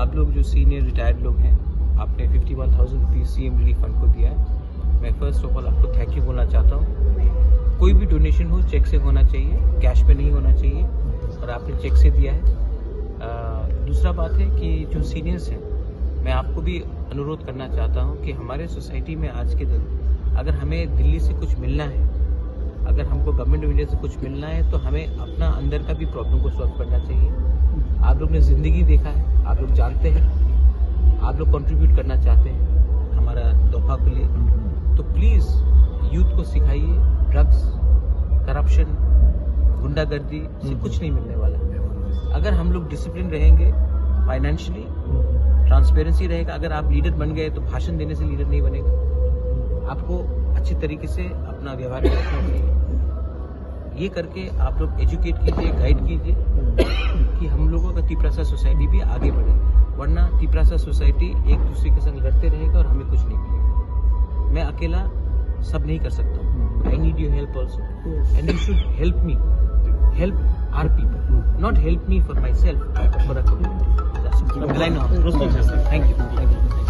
आप लोग जो सीनियर रिटायर्ड लोग हैं, आपने 51,000 रुपीज़ सीएम रिलीफ फंड को दिया है। मैं फर्स्ट ऑफ ऑल आपको थैंक यू बोलना चाहता हूँ। कोई भी डोनेशन हो चेक से होना चाहिए, कैश पे नहीं होना चाहिए, और आपने चेक से दिया है। दूसरा बात है कि जो सीनियर्स हैं, मैं आपको भी अनुरोध करना चाहता हूँ कि हमारे सोसाइटी में आज के दिन अगर हमें दिल्ली से कुछ मिलना है, अगर हमको गवर्नमेंट ऑफ इंडिया से कुछ मिलना है, तो हमें अपना अंदर का भी प्रॉब्लम को सॉल्व करना चाहिए। आप लोग ने ज़िंदगी देखा है, आप लोग जानते हैं, आप लोग कंट्रीब्यूट करना चाहते हैं हमारा दोफा के लिए, तो प्लीज़ यूथ को सिखाइए ड्रग्स, करप्शन, गुंडागर्दी से कुछ नहीं मिलने वाला। अगर हम लोग डिसिप्लिन रहेंगे, फाइनेंशियली ट्रांसपेरेंसी रहेगा, अगर आप लीडर बन गए तो भाषण देने से लीडर नहीं बनेगा। आपको अच्छी तरीके से अपना व्यवहार रखना चाहिए। ये करके आप लोग एजुकेट कीजिए, गाइड कीजिए कि हम लोगों का तिपरासा सोसाइटी भी आगे बढ़े, वरना तिपरासा सोसाइटी एक दूसरे के संग लड़ते रहेगा और हमें कुछ नहीं मिलेगा। मैं अकेला सब नहीं कर सकता। I need your help also, and you should help me, help our people, not help me for myself, for a community. Thank you.